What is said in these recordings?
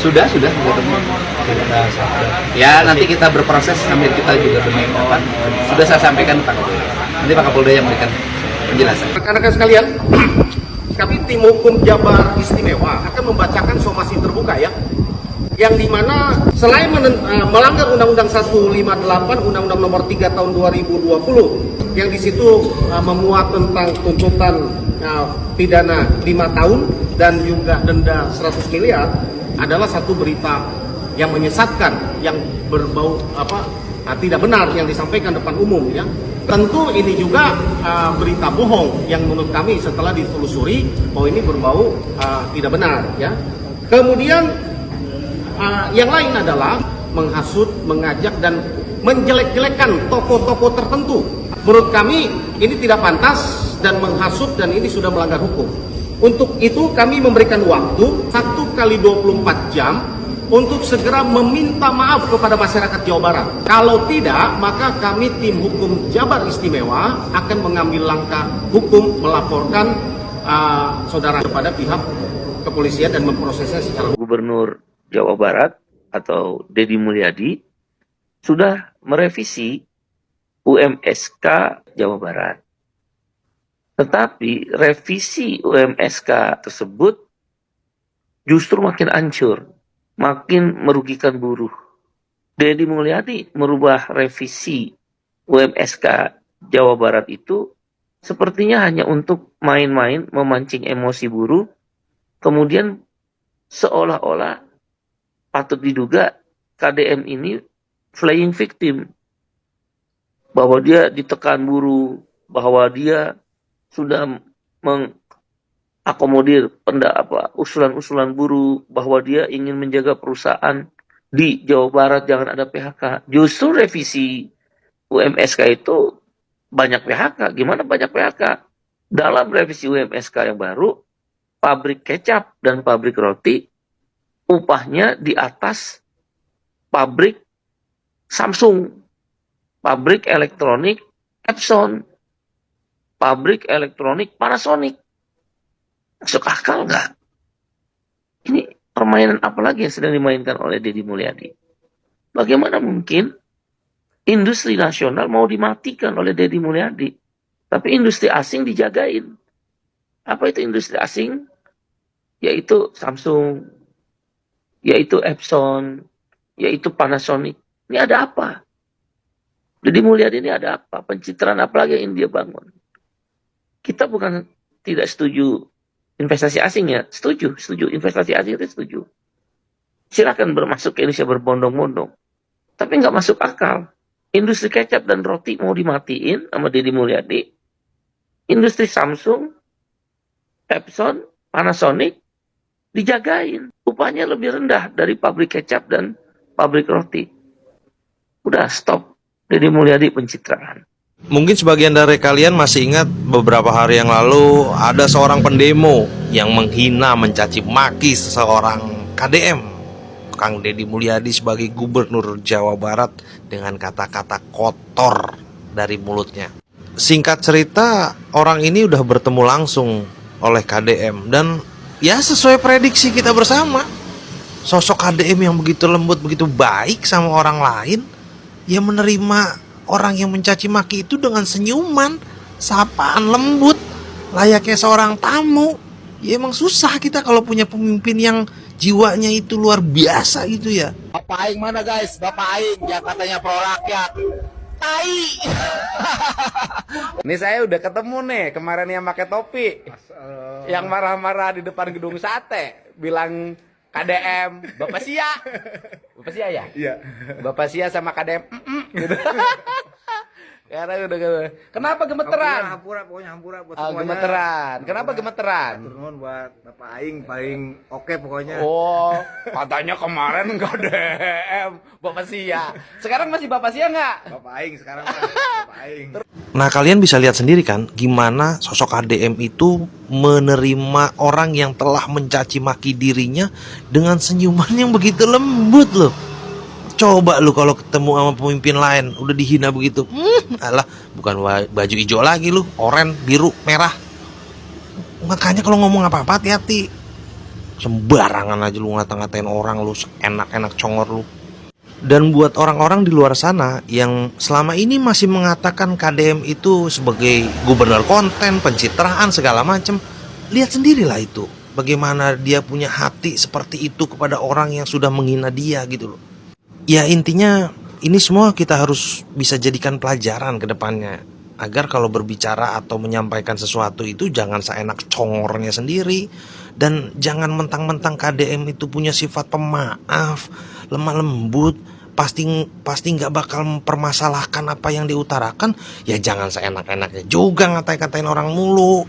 Sudah ketemu. Ya nanti kita berproses sambil kita juga apa? Sudah saya sampaikan Pak Kapolda. Nanti Pak Kapolda yang memberikan penjelasan. Rekan-rekan sekalian, kami tim hukum Jabar Istimewa akan membacakan somasi terbuka ya, yang dimana selain melanggar Undang-Undang 158, Undang-Undang Nomor 3 Tahun 2020, yang di situ memuat tentang tuntutan pidana 5 tahun dan juga denda 100 miliar, adalah satu berita yang menyesatkan, yang berbau tidak benar yang disampaikan depan umum ya. Tentu ini juga berita bohong yang menurut kami setelah ditelusuri bahwa ini berbau tidak benar ya. Kemudian yang lain adalah menghasut, mengajak dan menjelek-jelekan tokoh-tokoh tertentu. Menurut kami ini tidak pantas dan menghasut, dan ini sudah melanggar hukum. Untuk itu kami memberikan waktu 1 kali 24 jam untuk segera meminta maaf kepada masyarakat Jawa Barat. Kalau tidak, maka kami tim hukum Jabar Istimewa akan mengambil langkah hukum, melaporkan saudara kepada pihak kepolisian dan memprosesnya secara Gubernur Jawa Barat atau Deddy Mulyadi sudah merevisi UMSK Jawa Barat. Tetapi revisi UMSK tersebut justru makin hancur, makin merugikan buruh. Deddy Mulyadi merubah revisi UMSK Jawa Barat itu sepertinya hanya untuk main-main, memancing emosi buruh, kemudian seolah-olah patut diduga KDM ini playing victim, bahwa dia ditekan buruh, bahwa dia sudah mengakomodir usulan-usulan buruh, bahwa dia ingin menjaga perusahaan di Jawa Barat jangan ada PHK. Justru revisi UMSK itu banyak PHK. Gimana banyak PHK? Dalam revisi UMSK yang baru, pabrik kecap dan pabrik roti upahnya di atas pabrik Samsung, pabrik elektronik Epson, pabrik elektronik Panasonic. Masuk akal nggak? Ini permainan apa lagi yang sedang dimainkan oleh Deddy Mulyadi? Bagaimana mungkin industri nasional mau dimatikan oleh Deddy Mulyadi, tapi industri asing dijagain? Apa itu industri asing? Yaitu Samsung, yaitu Epson, yaitu Panasonic. Ini ada apa? Deddy Mulyadi ini ada apa? Pencitraan apa lagi yang dia bangun? Kita bukan tidak setuju investasi asing ya, setuju investasi asing itu setuju. Silakan bermasuk ke Indonesia berbondong-bondong, tapi nggak masuk akal. Industri kecap dan roti mau dimatiin sama Deddy Mulyadi. Industri Samsung, Epson, Panasonic dijagain. Upahnya lebih rendah dari pabrik kecap dan pabrik roti. Udah stop Deddy Mulyadi pencitraan. Mungkin sebagian dari kalian masih ingat beberapa hari yang lalu ada seorang pendemo yang menghina, mencaci maki seseorang KDM, Kang Deddy Mulyadi sebagai Gubernur Jawa Barat dengan kata-kata kotor dari mulutnya. Singkat cerita, orang ini udah bertemu langsung oleh KDM dan ya sesuai prediksi kita bersama, sosok KDM yang begitu lembut, begitu baik sama orang lain, ya menerima orang yang mencaci maki itu dengan senyuman, sapaan lembut, layaknya seorang tamu. Ya emang susah kita kalau punya pemimpin yang jiwanya itu luar biasa gitu ya. Bapak Aing mana guys? Bapak Aing yang katanya pro rakyat. Tai. Ini saya udah ketemu nih kemarin yang pakai topi, yang marah-marah di depan gedung sate, bilang KDM, Bapak Sia ya? Iya. Bapak Sia sama KDM, gitu. Karena udah, kenapa gemeteran? Hampura buat semuanya. Gemeteran. Kenapa gemeteran? Turun buat Bapak Aing paling oke pokoknya. Oh, katanya kemarin KDM, Bapak Sia. Sekarang masih Bapak Sia nggak? Bapak Aing sekarang Bapak Aing. Nah kalian bisa lihat sendiri kan gimana sosok KDM itu menerima orang yang telah mencaci maki dirinya dengan senyuman yang begitu lembut loh. Coba lu kalau ketemu sama pemimpin lain udah dihina begitu, alah bukan baju hijau lagi lu, oranye, biru, merah. Makanya kalau ngomong apa-apa hati-hati. Sembarangan aja lu ngata-ngatain orang, lu enak-enak congor lu. Dan buat orang-orang di luar sana yang selama ini masih mengatakan KDM itu sebagai gubernur konten, pencitraan, segala macam, lihat sendirilah itu. Bagaimana dia punya hati seperti itu kepada orang yang sudah menghina dia gitu loh. Ya intinya ini semua kita harus bisa jadikan pelajaran ke depannya. Agar kalau berbicara atau menyampaikan sesuatu itu jangan seenak congornya sendiri. Dan jangan mentang-mentang KDM itu punya sifat pemaaf, lemah lembut, pasti nggak bakal mempermasalahkan apa yang diutarakan. Ya jangan seenak-enaknya juga ngatain-ngatain orang mulu.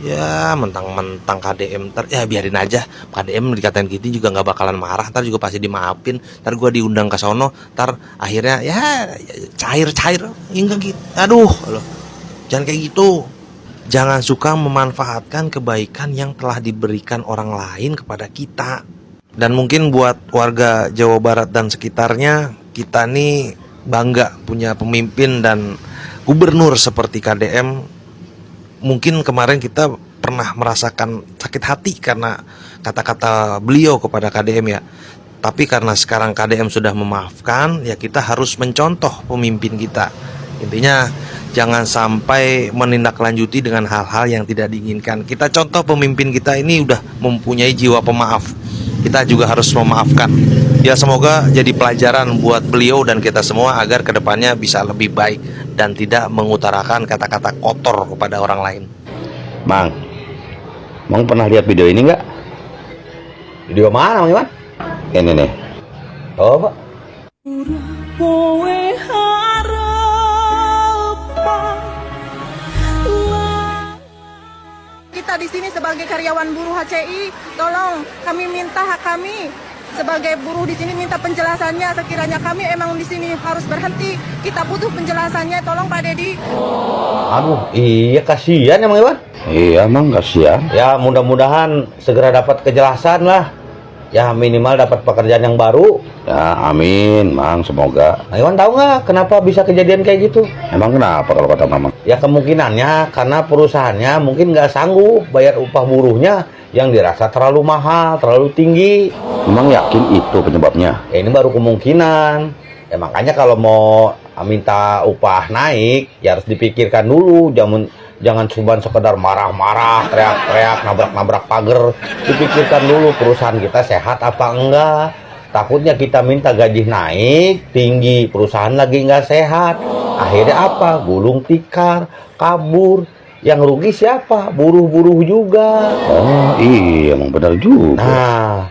Ya mentang-mentang KDM ya biarin aja. KDM dikatain gitu juga nggak bakalan marah, ntar juga pasti dimaafin. Ntar gue diundang ke sono, ntar akhirnya ya cair-cair. Enggak gitu. Aduh loh. Jangan kayak gitu. Jangan suka memanfaatkan kebaikan yang telah diberikan orang lain kepada kita. Dan mungkin buat warga Jawa Barat dan sekitarnya, kita nih bangga punya pemimpin dan gubernur seperti KDM. Mungkin kemarin kita pernah merasakan sakit hati karena kata-kata beliau kepada KDM ya. Tapi karena sekarang KDM sudah memaafkan, ya kita harus mencontoh pemimpin kita. Intinya jangan sampai menindaklanjuti dengan hal-hal yang tidak diinginkan. Kita contoh pemimpin kita ini udah mempunyai jiwa pemaaf. Kita juga harus memaafkan. Ya semoga jadi pelajaran buat beliau dan kita semua agar kedepannya bisa lebih baik dan tidak mengutarakan kata-kata kotor kepada orang lain. Mang pernah lihat video ini nggak? Video mana, Mang Iwan? Ini nih. Oh, Pak. Kita di sini sebagai karyawan buruh HCI, tolong kami minta hak kami sebagai buruh di sini, minta penjelasannya. Sekiranya kami emang di sini harus berhenti, kita butuh penjelasannya. Tolong Pak Dedi. Aduh, iya kasihan ya Mang Iwan. Iya, Mang kasihan. Ya mudah-mudahan segera dapat kejelasan lah. Ya minimal dapat pekerjaan yang baru. Ya amin, Mang, semoga. Mang Iwan tahu nggak kenapa bisa kejadian kayak gitu? Emang kenapa kalau kata Mamang? Ya kemungkinannya karena perusahaannya mungkin nggak sanggup bayar upah buruhnya yang dirasa terlalu mahal, terlalu tinggi. Memang yakin itu penyebabnya? Ya ini baru kemungkinan. Ya makanya kalau mau minta upah naik, ya harus dipikirkan dulu. Jangan cuma sekedar marah-marah, teriak-teriak, nabrak-nabrak pagar. Dipikirkan dulu perusahaan kita sehat apa enggak. Takutnya kita minta gaji naik tinggi, perusahaan lagi nggak sehat. Akhirnya apa? Gulung tikar, kabur. Yang rugi siapa? Buruh-buruh juga. Oh iya, emang benar juga. Nah,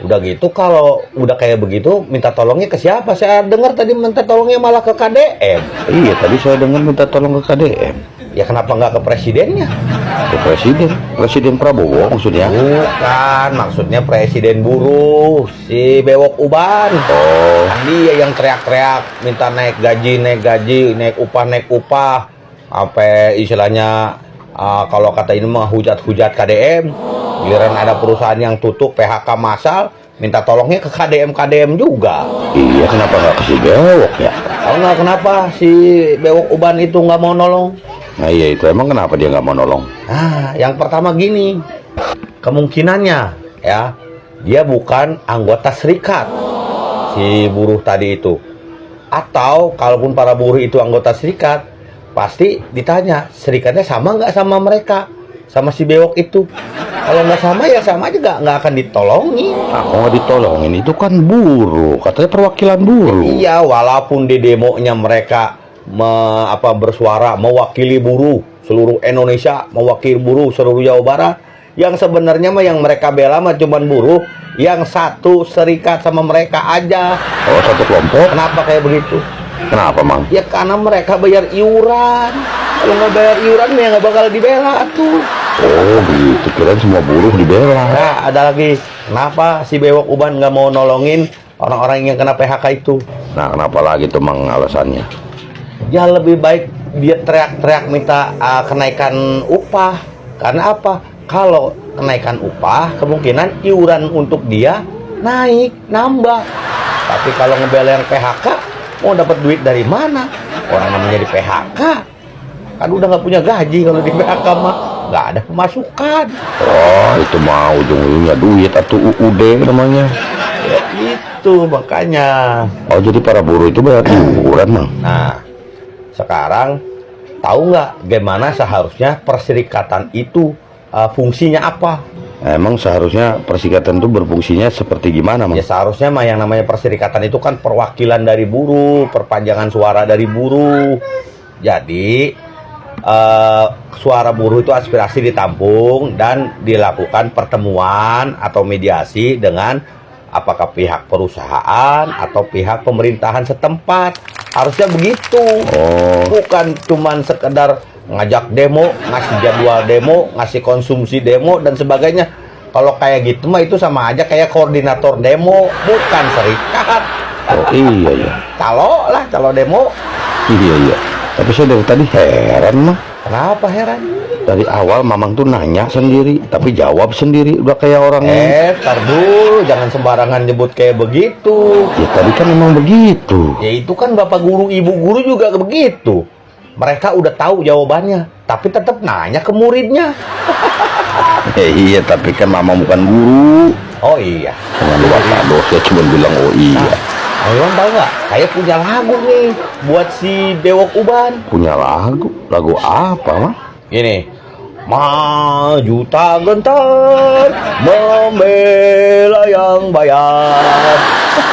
udah gitu kalau udah kayak begitu minta tolongnya ke siapa? Saya dengar tadi minta tolongnya malah ke KDM. Iya, tadi saya dengar minta tolong ke KDM. Ya kenapa nggak ke presidennya? Ke Presiden Prabowo maksudnya? Bukan, maksudnya presiden buruh, si Bewok Uban. Oh, dia yang teriak-teriak minta naik gaji, naik upah. Apa istilahnya kalau kata ini mah hujat-hujat KDM. Giliran ada perusahaan yang tutup PHK massal, minta tolongnya ke KDM juga. Iya, kenapa nggak ke si Bewok ya? Tahu nggak kenapa si Bewok Uban itu nggak mau nolong? Nah iya itu, emang kenapa dia nggak mau nolong? Nah, yang pertama gini, kemungkinannya ya dia bukan anggota serikat si buruh tadi itu. Atau kalaupun para buruh itu anggota serikat, pasti ditanya serikatnya sama nggak sama mereka, sama si Bewok itu. Kalau nggak sama ya sama aja nggak akan ditolongin. Aku nggak ditolongin, itu kan buruh, katanya perwakilan buruh. Iya, walaupun di demonya mereka bersuara mewakili buruh seluruh Indonesia, mewakili buruh seluruh Jawa Barat, yang sebenarnya mah yang mereka bela mah cuman buruh yang satu serikat sama mereka aja. Oh, satu kelompok. Kenapa kayak begitu? Kenapa, Mang? Ya karena mereka bayar iuran. Kalau nggak bayar iuran ya nggak bakal dibela tuh. Oh gitu, kirain semua buruh dibela. Nah, ada lagi, kenapa si Bewok Uban nggak mau nolongin orang-orang yang kena PHK itu? Nah, kenapa lagi tuh, Mang, alasannya? Ya lebih baik dia teriak-teriak minta kenaikan upah. Karena apa? Kalau kenaikan upah, kemungkinan iuran untuk dia naik, nambah. Tapi kalau ngebela yang PHK, mau dapat duit dari mana? Orang namanya di PHK kan udah nggak punya gaji kalau di PHK mah. nggak ada pemasukan. Oh, itu mah ujung-ujungnya duit atau UUD namanya. Ya itu makanya. Oh, jadi para buruh itu bayar iuran, Mang. Nah, sekarang tahu nggak gimana seharusnya perserikatan itu fungsinya apa? Emang seharusnya perserikatan itu berfungsinya seperti gimana, Mang? Ya seharusnya mah yang namanya perserikatan itu kan perwakilan dari buruh, perpanjangan suara dari buruh. Jadi suara buruh itu aspirasi ditampung dan dilakukan pertemuan atau mediasi dengan apakah pihak perusahaan atau pihak pemerintahan setempat. Harusnya begitu. Bukan cuman sekedar ngajak demo, ngasih jadwal demo, ngasih konsumsi demo dan sebagainya. Kalau kayak gitu mah itu sama aja kayak koordinator demo, bukan serikat. Oh iya ya. Calo demo. Iya. Tapi saya dari tadi heran mah. Kenapa heran? Dari awal Mamang tuh nanya sendiri, tapi jawab sendiri, udah kayak orang. Tar dulu, jangan sembarangan nyebut kayak begitu. Ya tadi kan memang begitu. Ya itu kan bapak guru, ibu guru juga begitu. Mereka udah tahu jawabannya, tapi tetap nanya ke muridnya. Iya, tapi kan Mama bukan guru. Oh iya. Jangan lupa dosa, saya cuma bilang oh iya. Iwan tahu nggak? Saya punya lagu nih buat si Bewok Uban. Punya lagu? Lagu apa, Mah? Gini. Maju tak gentar membela yang bayar.